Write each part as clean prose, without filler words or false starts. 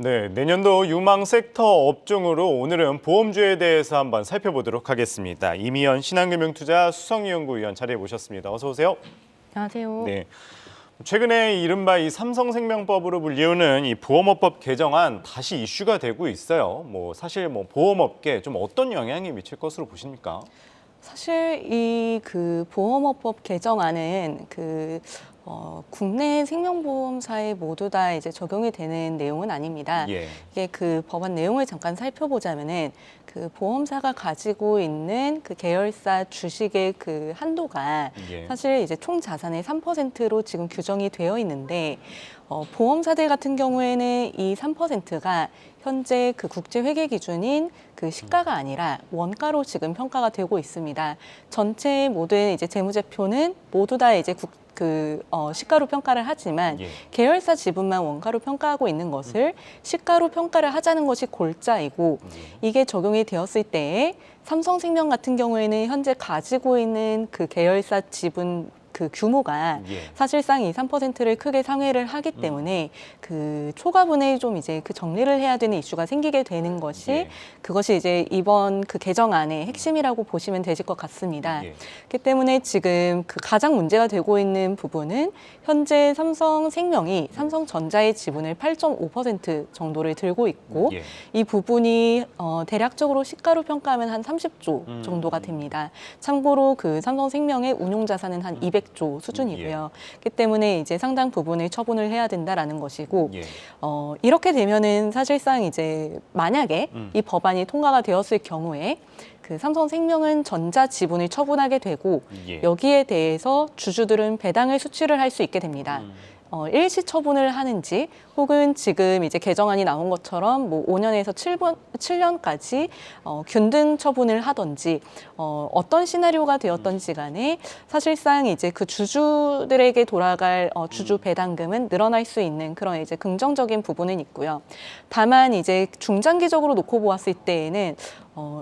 네, 내년도 유망 섹터 업종으로 오늘은 보험주에 대해서 한번 살펴보도록 하겠습니다. 이미연 신한금융투자 수석연구위원 자리에 모셨습니다. 어서 오세요. 안녕하세요. 네, 최근에 이른바 이 삼성생명법으로 불리우는 이 보험업법 개정안 다시 이슈가 되고 있어요. 사실 보험업계 좀 어떤 영향이 미칠 것으로 보십니까? 사실 이 보험업법 개정안은 국내 생명보험사에 모두 다 이제 적용이 되는 내용은 아닙니다. 예. 이게 법안 내용을 잠깐 살펴보자면은 보험사가 가지고 있는 계열사 주식의 한도가 예. 사실 이제 총 자산의 3%로 지금 규정이 되어 있는데 보험사들 같은 경우에는 이 3%가 현재 국제 회계 기준인 시가가 아니라 원가로 지금 평가가 되고 있습니다. 전체 모든 이제 재무제표는 모두 다 이제 시가로 평가를 하지만 예. 계열사 지분만 원가로 평가하고 있는 것을 시가로 평가를 하자는 것이 골자이고 이게 적용이 되었을 때에 삼성생명 같은 경우에는 현재 가지고 있는 계열사 지분 규모가 예. 사실상 이 3%를 크게 상회를 하기 때문에 초과분에 좀 이제 정리를 해야 되는 이슈가 생기게 되는 것이 예. 그것이 이제 이번 개정안의 핵심이라고 보시면 되실 것 같습니다. 예. 그렇기 때문에 지금 가장 문제가 되고 있는 부분은 현재 삼성생명이 삼성전자의 지분을 8.5% 정도를 들고 있고 예. 이 부분이 대략적으로 시가로 평가하면 한 30조 정도가 됩니다. 참고로 삼성생명의 운용자산은 한 200조 수준이고요. 그렇기 때문에 이제 상당 부분을 처분을 해야 된다라는 것이고 예. 이렇게 되면은 이제 만약에 이 법안이 통과가 되었을 경우에 삼성생명은 전자 지분을 처분하게 되고 예. 여기에 대해서 주주들은 배당을 수취를 할 수 있게 됩니다. 일시 처분을 하는지 혹은 지금 이제 개정안이 나온 것처럼 5년에서 7년까지 균등 처분을 하든지 어떤 시나리오가 되었던지 간에 사실상 이제 주주들에게 돌아갈 주주 배당금은 늘어날 수 있는 그런 이제 긍정적인 부분은 있고요. 다만 이제 중장기적으로 놓고 보았을 때에는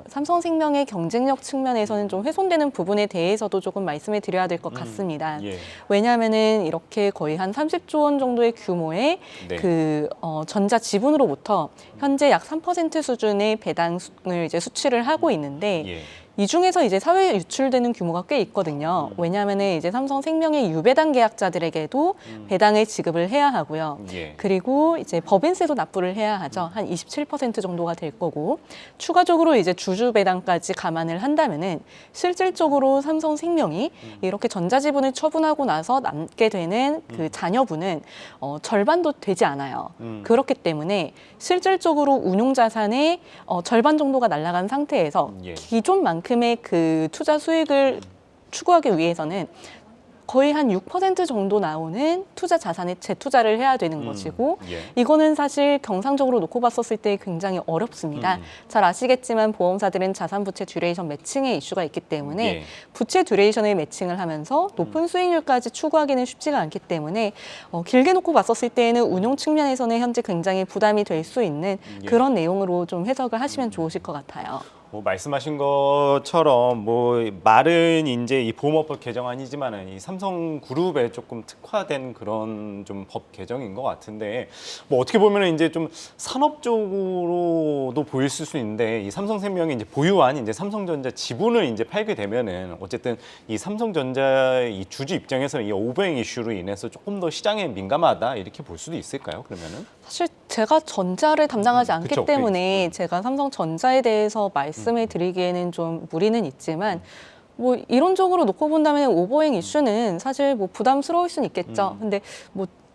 삼성생명의 경쟁력 측면에서는 좀 훼손되는 부분에 대해서도 조금 말씀을 드려야 될 것 같습니다. 예. 왜냐하면은 이렇게 거의 한 30조 원 정도의 규모의 네. 전자 지분으로부터 현재 약 3% 수준의 배당을 이제 수취를 하고 있는데 예. 이 중에서 이제 사회에 유출되는 규모가 꽤 있거든요. 왜냐하면은 이제 삼성생명의 유배당 계약자들에게도 배당을 지급을 해야 하고요. 예. 그리고 이제 법인세도 납부를 해야 하죠. 한 27% 정도가 될 거고 추가적으로 이제 주주 배당까지 감안을 한다면은 실질적으로 삼성생명이 이렇게 전자지분을 처분하고 나서 남게 되는 자녀분은 절반도 되지 않아요. 그렇기 때문에 실질적으로 운용자산의 절반 정도가 날아간 상태에서 예. 기존만큼의 투자 수익을 추구하기 위해서는 거의 한 6% 정도 나오는 투자 자산에 재투자를 해야 되는 것이고 예. 이거는 사실 경상적으로 놓고 봤었을 때 굉장히 어렵습니다. 잘 아시겠지만 보험사들은 자산 부채 듀레이션 매칭의 이슈가 있기 때문에 예. 부채 듀레이션을 매칭을 하면서 높은 수익률까지 추구하기는 쉽지가 않기 때문에 길게 놓고 봤었을 때에는 운용 측면에서는 현재 굉장히 부담이 될 수 있는 예. 그런 내용으로 좀 해석을 하시면 좋으실 것 같아요. 말씀하신 것처럼 말은 이제 이 보험업법 개정안이지만은 이 삼성그룹에 조금 특화된 그런 좀 법 개정인 것 같은데 어떻게 보면은 이제 좀 산업적으로도 보일 수 있는데 이 삼성생명이 이제 보유한 이제 삼성전자 지분을 이제 팔게 되면은 어쨌든 이 삼성전자 이 주주 입장에서는 이 오버행 이슈로 인해서 조금 더 시장에 민감하다 이렇게 볼 수도 있을까요? 그러면은 사실 제가 전자를 담당하지 않기 그쵸, 때문에 제가 삼성전자에 대해서 말씀을 드리기에는 좀 무리는 있지만 이론적으로 놓고 본다면 오버행 이슈는 사실 부담스러울 수는 있겠죠. 근데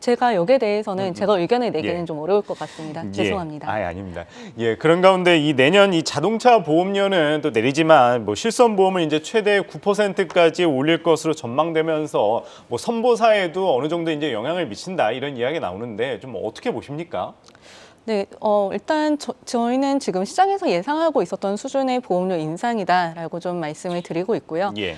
제가 여기에 대해서는 제가 의견을 내기는 예. 좀 어려울 것 같습니다. 죄송합니다. 아닙니다. 예, 그런 가운데 이 내년 이 자동차 보험료는 또 내리지만 실손 보험을 이제 최대 9%까지 올릴 것으로 전망되면서 선보사에도 어느 정도 이제 영향을 미친다 이런 이야기 나오는데 좀 어떻게 보십니까? 네, 일단 저희는 지금 시장에서 예상하고 있었던 수준의 보험료 인상이다라고 좀 말씀을 드리고 있고요. 예.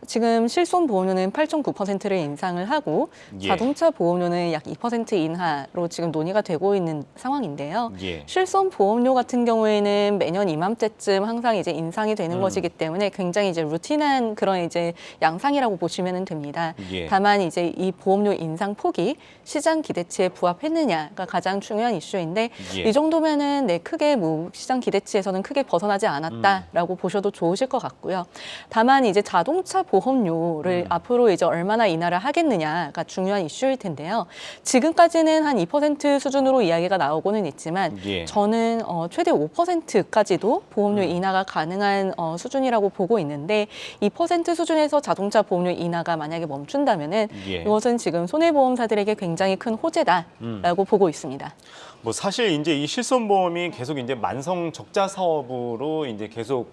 지금 실손 보험료는 8.9%를 인상을 하고 예. 자동차 보험료는 약 2% 인하로 지금 논의가 되고 있는 상황인데요. 예. 실손 보험료 같은 경우에는 매년 이맘때쯤 항상 이제 인상이 되는 것이기 때문에 굉장히 이제 루틴한 그런 이제 양상이라고 보시면 됩니다. 예. 다만 이제 이 보험료 인상 폭이 시장 기대치에 부합했느냐가 가장 중요한 이슈. 이슈인데 예. 이 정도면은 네, 크게 뭐 시장 기대치에서는 크게 벗어나지 않았다라고 보셔도 좋으실 것 같고요. 다만 이제 자동차 보험료를 앞으로 이제 얼마나 인하를 하겠느냐가 중요한 이슈일 텐데요. 지금까지는 한 2% 수준으로 이야기가 나오고는 있지만 예. 저는 최대 5%까지도 보험료 인하가 가능한 수준이라고 보고 있는데 2% 수준에서 자동차 보험료 인하가 만약에 멈춘다면은 예. 이것은 지금 손해보험사들에게 굉장히 큰 호재다라고 보고 있습니다. 뭐 사실 이제 이 실손보험이 계속 이제 만성 적자 사업으로 이제 계속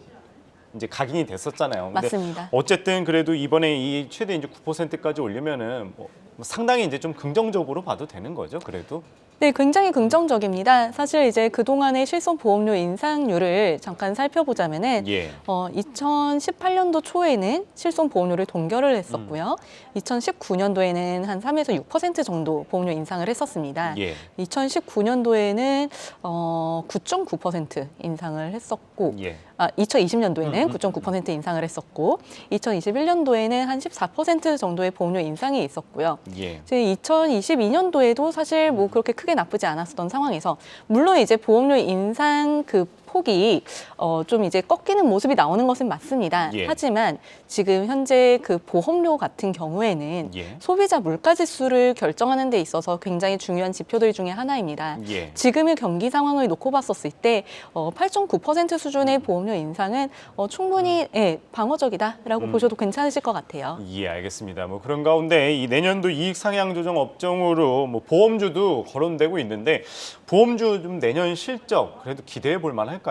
이제 각인이 됐었잖아요. 근데 맞습니다. 어쨌든 그래도 이번에 이 최대 이제 9%까지 올리면은 뭐 상당히 이제 좀 긍정적으로 봐도 되는 거죠. 그래도. 네, 굉장히 긍정적입니다. 사실 이제 그동안의 실손 보험료 인상률을 잠깐 살펴보자면은 예. 2018년도 초에는 실손 보험료를 동결을 했었고요. 2019년도에는 한 3에서 6% 정도 보험료 인상을 했었습니다. 예. 2019년도에는 9.9% 인상을 했었고, 예. 2020년도에는 9.9% 인상을 했었고, 2021년도에는 한 14% 정도의 보험료 인상이 있었고요. 예. 2022년도에도 사실 뭐 그렇게 크게 나쁘지 않았었던 상황에서 물론 이제 보험료 인상 그 폭이 좀 이제 꺾이는 모습이 나오는 것은 맞습니다. 예. 하지만 지금 현재 그 보험료 같은 경우에는 예. 소비자 물가 지수를 결정하는 데 있어서 굉장히 중요한 지표들 중에 하나입니다. 예. 지금의 경기 상황을 놓고 봤었을 때 8.9% 수준의 보험료 인상은 충분히 방어적이다라고 보셔도 괜찮으실 것 같아요. 예, 알겠습니다. 뭐 그런 가운데 이 내년도 이익 상향 조정 업종으로 뭐 보험주도 거론되고 있는데 보험주 좀 내년 실적 그래도 기대해 볼 만할까요?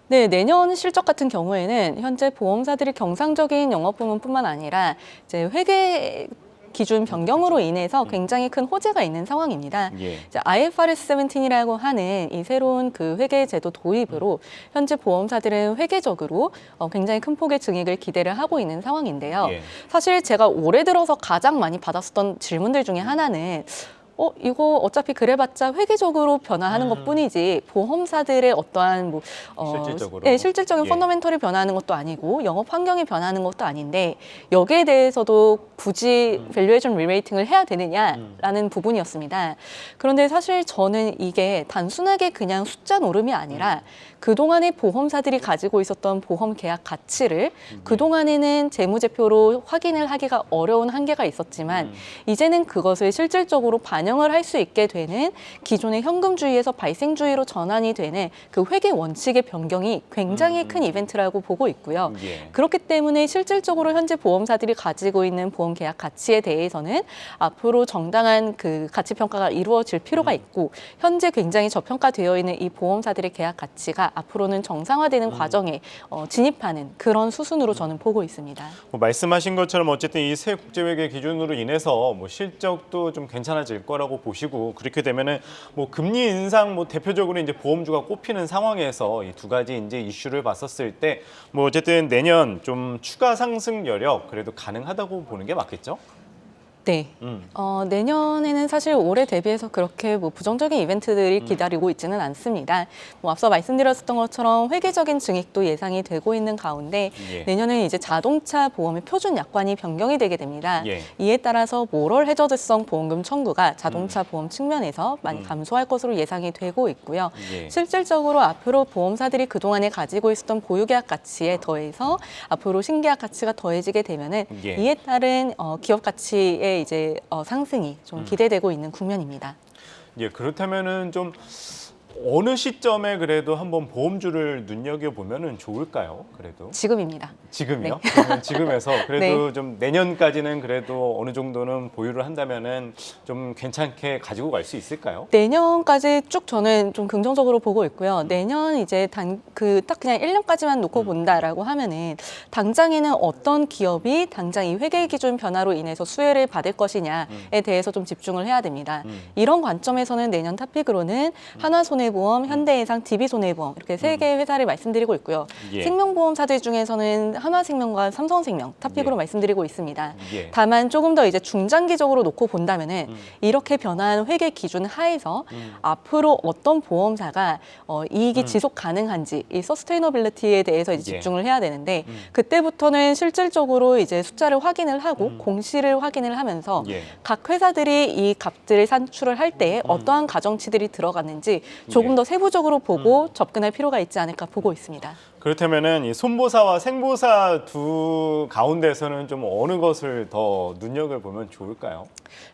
네, 내년 실적 같은 경우에는 현재 보험사들이 경상적인 영업 부문뿐만 아니라 이제 회계 기준 변경으로 인해서 굉장히 큰 호재가 있는 상황입니다. 예. 이제 IFRS 17이라고 하는 이 새로운 그 회계 제도 도입으로 현재 보험사들은 회계적으로 굉장히 큰 폭의 증액을 기대를 하고 있는 상황인데요. 예. 사실 제가 올해 들어서 가장 많이 받았었던 질문들 중에 하나는 이거 어차피 그래봤자 회계적으로 변화하는 것뿐이지 보험사들의 어떠한 뭐 실질적으로? 네, 실질적인 예. 펀더멘털이 변화하는 것도 아니고 영업 환경이 변화하는 것도 아닌데 여기에 대해서도 굳이 밸류에이션 리레이팅을 해야 되느냐라는 부분이었습니다. 그런데 사실 저는 이게 단순하게 그냥 숫자 노름이 아니라 그동안의 보험사들이 가지고 있었던 보험 계약 가치를 그동안에는 재무제표로 확인을 하기가 어려운 한계가 있었지만 이제는 그것을 실질적으로 반영을 할 수 있게 되는 기존의 현금주의에서 발생주의로 전환이 되는 그 회계 원칙의 변경이 굉장히 큰 이벤트라고 보고 있고요. 예. 그렇기 때문에 실질적으로 현재 보험사들이 가지고 있는 보험 계약 가치에 대해서는 앞으로 정당한 그 가치 평가가 이루어질 필요가 있고 현재 굉장히 저평가되어 있는 이 보험사들의 계약 가치가 앞으로는 정상화되는 과정에 진입하는 그런 수순으로 저는 보고 있습니다. 뭐 말씀하신 것처럼 어쨌든 이 새 국제회계 기준으로 인해서 뭐 실적도 좀 괜찮아질 거라고 보시고 그렇게 되면은 뭐 금리 인상 뭐 대표적으로 이제 보험주가 꼽히는 상황에서 이 두 가지 이제 이슈를 봤었을 때 뭐 어쨌든 내년 좀 추가 상승 여력 그래도 가능하다고 보는 게 맞겠죠? 네. 내년에는 사실 올해 대비해서 그렇게 뭐 부정적인 이벤트들이 기다리고 있지는 않습니다. 뭐 앞서 말씀드렸던 것처럼 회계적인 증액도 예상이 되고 있는 가운데 예. 내년에는 이제 자동차 보험의 표준 약관이 변경이 되게 됩니다. 예. 이에 따라서 모럴 해저드성 보험금 청구가 자동차 보험 측면에서 많이 감소할 것으로 예상이 되고 있고요. 예. 실질적으로 앞으로 보험사들이 그동안에 가지고 있었던 보유계약 가치에 더해서 앞으로 신계약 가치가 더해지게 되면은 예. 이에 따른 기업 가치의 이제 상승이 좀 기대되고 있는 국면입니다. 예, 그렇다면은 좀 어느 시점에 그래도 한번 보험주를 눈여겨보면은 좋을까요? 그래도 지금입니다. 지금이요? 네. 그러면 지금에서 그래도 좀 내년까지는 그래도 어느 정도는 보유를 한다면은 좀 괜찮게 가지고 갈 수 있을까요? 내년까지 쭉 저는 좀 긍정적으로 보고 있고요. 내년 이제 딱 그냥 1년까지만 놓고 본다라고 하면은 당장에는 어떤 기업이 당장 이 회계 기준 변화로 인해서 수혜를 받을 것이냐에 대해서 좀 집중을 해야 됩니다. 이런 관점에서는 내년 탑픽으로는 하나손해 한국손해보험, 현대해상, DB손해보험 이렇게 세 개의 회사를 말씀드리고 있고요. 예. 생명보험사들 중에서는 하나생명과 삼성생명 탑픽으로 예. 말씀드리고 있습니다. 예. 다만 조금 더 이제 중장기적으로 놓고 본다면은 이렇게 변화한 회계 기준 하에서 앞으로 어떤 보험사가 이익이 지속 가능한지 이 서스테이너빌리티에 대해서 이제 예. 집중을 해야 되는데 그때부터는 실질적으로 이제 숫자를 확인을 하고 공시를 확인을 하면서 예. 각 회사들이 이 값들을 산출을 할 때 어떠한 가정치들이 들어갔는지 조금 예. 더 세부적으로 보고 접근할 필요가 있지 않을까 보고 있습니다. 그렇다면은 이 손보사와 생보사 두 가운데서는 좀 어느 것을 더 눈여겨보면 좋을까요?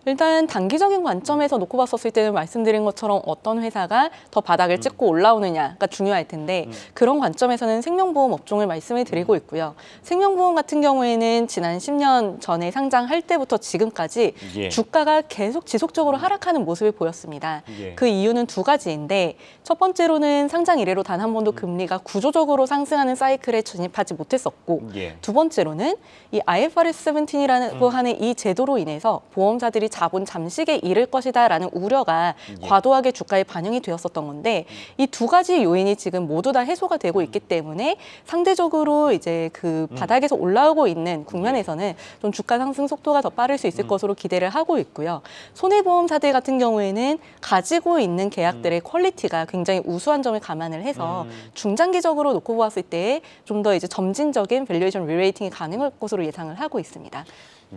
일단 단기적인 관점에서 놓고 봤었을 때는 말씀드린 것처럼 어떤 회사가 더 바닥을 찍고 올라오느냐가 중요할 텐데 그런 관점에서는 생명보험 업종을 말씀을 드리고 있고요. 생명보험 같은 경우에는 지난 10년 전에 상장할 때부터 지금까지 예. 주가가 계속 지속적으로 하락하는 모습을 보였습니다. 예. 그 이유는 두 가지인데 첫 번째로는 상장 이래로 단 한 번도 금리가 구조적으로 상승하는 사이클에 진입하지 못했었고 예. 두 번째로는 이 IFRS 17이라고 하는 이 제도로 인해서 보험사들이 자본 잠식에 이를 것이다라는 우려가 예. 과도하게 주가에 반영이 되었었던 건데 이 두 가지 요인이 지금 모두 다 해소가 되고 있기 때문에 상대적으로 이제 그 바닥에서 올라오고 있는 국면에서는 좀 주가 상승 속도가 더 빠를 수 있을 것으로 기대를 하고 있고요. 손해보험사들 같은 경우에는 가지고 있는 계약들의 퀄리티가 굉장히 우수한 점을 감안을 해서 중장기적으로 놓고 보았을 때 좀 더 이제 점진적인 밸류에이션 리레이팅이 가능할 것으로 예상을 하고 있습니다.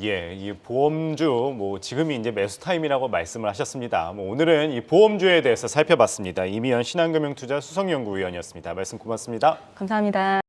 예, 이 보험주 뭐 지금이 이제 매수 타임이라고 말씀을 하셨습니다. 뭐 오늘은 이 보험주에 대해서 살펴봤습니다. 이미연 신한금융투자 수석연구위원이었습니다. 말씀 고맙습니다. 감사합니다.